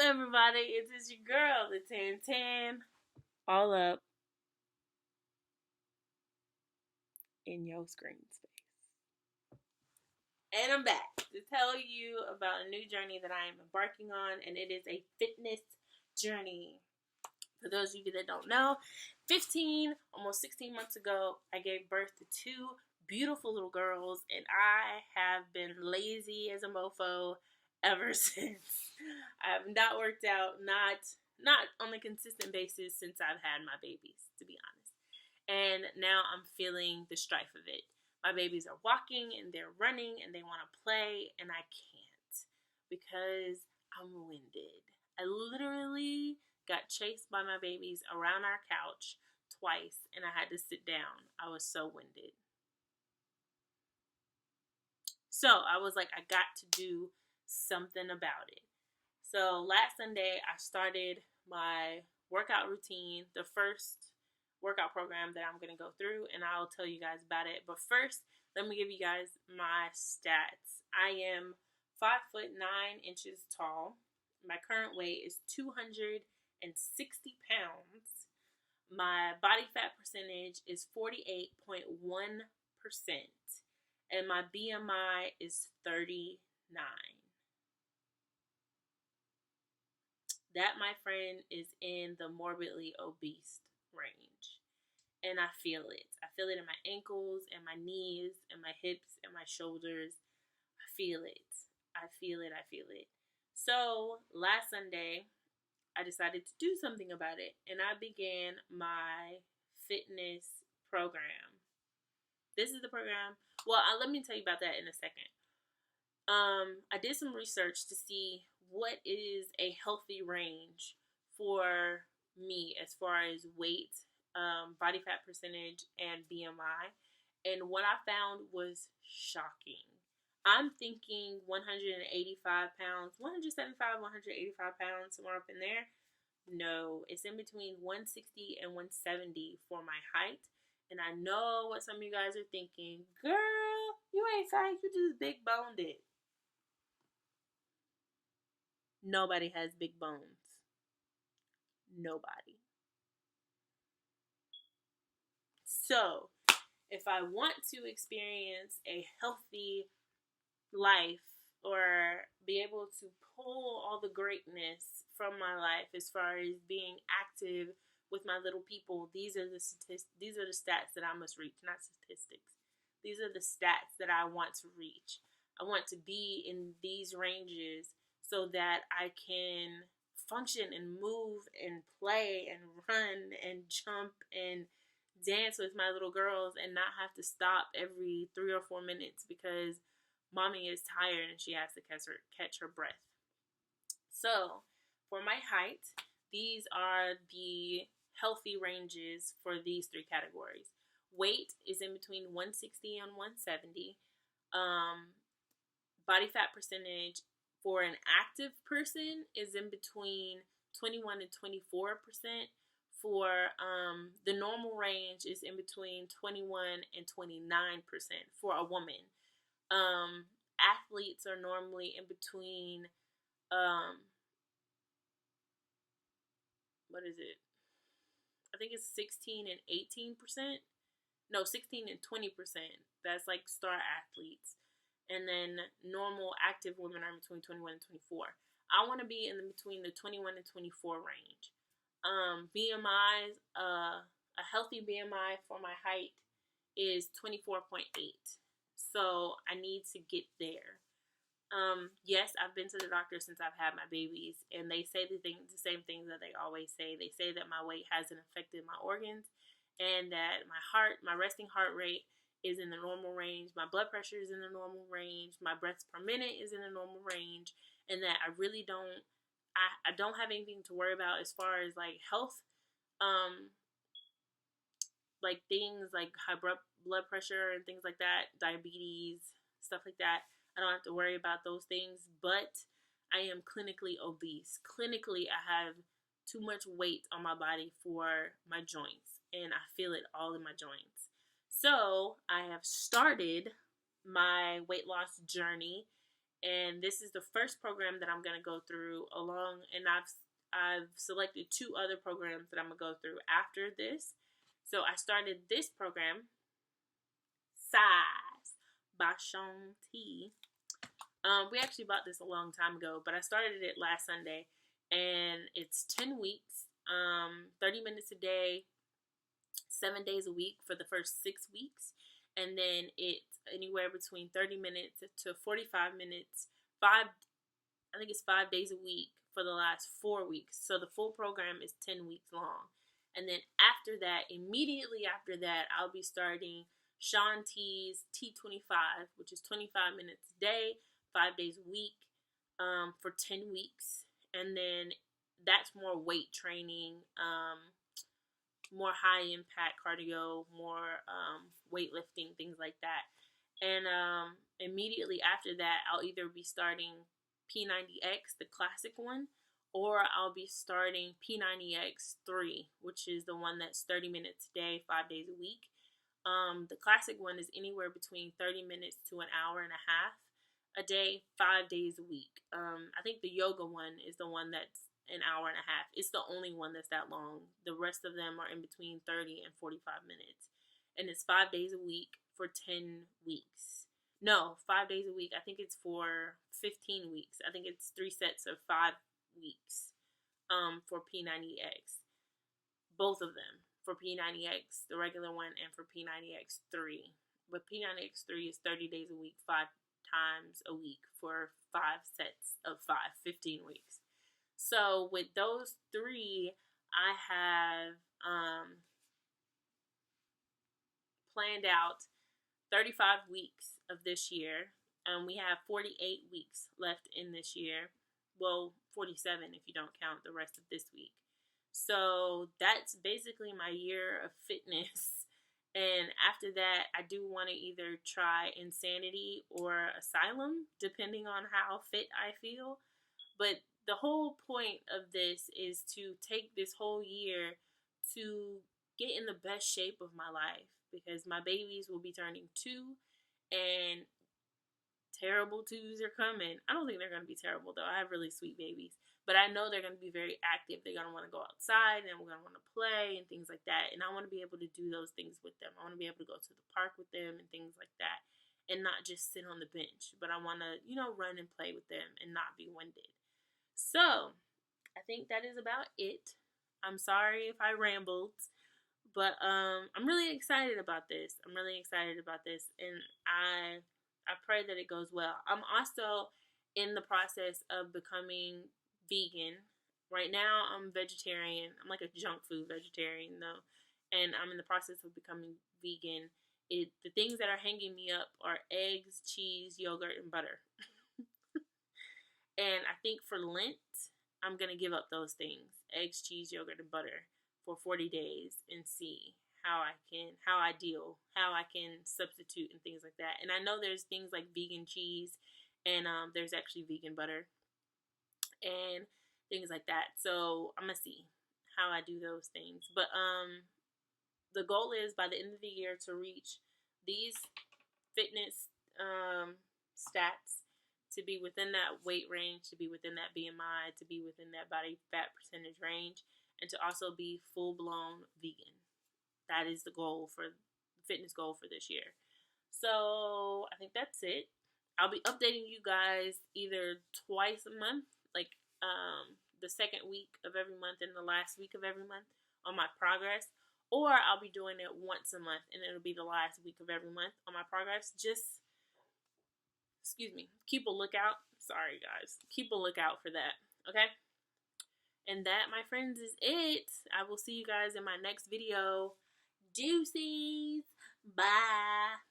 everybody, it is your girl, the Tan Tan, all up in your screen space. And I'm back to tell you about a new journey that I am embarking on, and it is a fitness journey. For those of you that don't know, 15, almost 16 months ago, I gave birth to two beautiful little girls, and I have been lazy as a mofo ever since. I have not worked out, not on a consistent basis since I've had my babies, to be honest. And now I'm feeling the strife of it. My babies are walking and they're running and they want to play, and I can't because I'm winded. I literally got chased by my babies around our couch twice, and I had to sit down. I was so winded. So I was like, I got to do something about it. So last Sunday, I started my workout routine, the first workout program that I'm going to go through, and I'll tell you guys about it. But first, let me give you guys my stats. I am 5'9" tall. My current weight is 260 pounds. My body fat percentage is 48.1%. And my BMI is 39. That, my friend, is in the morbidly obese range. And I feel it. I feel it in my ankles and my knees and my hips and my shoulders. I feel it. I feel it. I feel it. So last Sunday, I decided to do something about it. And I began my fitness program. This is the program. Well, let me tell you about that in a second. I did some research to see what is a healthy range for me as far as weight, body fat percentage, and BMI. And what I found was shocking. I'm thinking 185 pounds, 175, 185 pounds, somewhere up in there. No, it's in between 160 and 170 for my height. And I know what some of you guys are thinking. Girl, you ain't fat, you just big boned it. Nobody has big bones. Nobody. So, if I want to experience a healthy life or be able to pull all the greatness from my life as far as being active with my little people, these are the stats that I must reach, not statistics. These are the stats that I want to reach. I want to be in these ranges so that I can function and move and play and run and jump and dance with my little girls and not have to stop every 3 or 4 minutes because mommy is tired and she has to catch her breath. So, for my height, these are the healthy ranges for these 3 categories. Weight is in between 160 and 170. Body fat percentage for an active person is in between 21 and 24%. For the normal range is in between 21 and 29% for a woman. Athletes are normally in between what is it? I think it's 16 and 18%. No, 16 and 20%. That's like star athletes. And then normal active women are between 21 and 24. I want to be in between the 21 and 24 range. BMI, a healthy BMI for my height is 24.8. So I need to get there. Yes, I've been to the doctor since I've had my babies, and they say the same things that they always say. They say that my weight hasn't affected my organs, and that my resting heart rate is in the normal range. My blood pressure is in the normal range. My breaths per minute is in the normal range, and that I really don't have anything to worry about as far as like health, like things like high blood pressure and things like that, diabetes, stuff like that. I don't have to worry about those things, but I am clinically obese. Clinically, I have too much weight on my body for my joints, and I feel it all in my joints. So I have started my weight loss journey, And this is the first program that I'm going to go through along, and I've selected 2 other programs that I'm going to go through after this. So I started this program, Size by Shanti. We actually bought this a long time ago, but I started it last Sunday, and it's 10 weeks, 30 minutes a day, 7 days a week for the first 6 weeks, and then it's anywhere between 30 minutes to 45 minutes, I think it's 5 days a week for the last 4 weeks. So the full program is 10 weeks long. And then after that, immediately after that, I'll be starting Shanti's T25, which is 25 minutes a day, 5 days a week, for 10 weeks. And then that's more weight training, more high impact cardio, more weightlifting, things like that. And immediately after that, I'll either be starting P90X, the classic one, or I'll be starting P90X3, which is the one that's 30 minutes a day, 5 days a week. The classic one is anywhere between 30 minutes to an hour and a half a day, 5 days a week. I think the yoga one is the one that's an hour and a half. It's the only one that's that long. The rest of them are in between 30 and 45 minutes. And it's 5 days a week for 10 weeks. No, 5 days a week. I think it's for 15 weeks. I think it's 3 sets of 5 weeks for P90X. Both of them. For P90X, the regular one, and for P90X3. But P90X3 is 30 days a week, 5 times a week for 5 sets of 15 weeks. So with those 3, I have planned out 35 weeks of this year. We have 48 weeks left in this year. Well, 47 if you don't count the rest of this week. So that's basically my year of fitness. And after that, I do want to either try Insanity or Asylum, depending on how fit I feel. But the whole point of this is to take this whole year to get in the best shape of my life, because my babies will be turning 2, and terrible 2s are coming. I don't think they're going to be terrible, though. I have really sweet babies. But I know they're going to be very active. They're going to want to go outside, and we're going to want to play and things like that. And I want to be able to do those things with them. I want to be able to go to the park with them and things like that, and not just sit on the bench. But I want to, run and play with them and not be winded. So I think that is about it. I'm sorry if I rambled, but I'm really excited about this. And I pray that it goes well. I'm also in the process of becoming vegan. Right now, I'm vegetarian. I'm like a junk food vegetarian, though, and I'm in the process of becoming vegan. The things that are hanging me up are eggs, cheese, yogurt, and butter. And I think for Lent, I'm going to give up those things, eggs, cheese, yogurt, and butter, for 40 days and see how I can substitute and things like that. And I know there's things like vegan cheese, and there's actually vegan butter and things like that. So I'm going to see how I do those things. But the goal is by the end of the year to reach these fitness stats, to be within that weight range, to be within that BMI, to be within that body fat percentage range, and to also be full-blown vegan. That is the fitness goal for this year. So I think that's it. I'll be updating you guys either twice a month, like the second week of every month and the last week of every month on my progress, or I'll be doing it once a month and it'll be the last week of every month on my progress. Just keep a lookout. Sorry, guys. Keep a lookout for that, okay? And that, my friends, is it. I will see you guys in my next video. Deuces. Bye.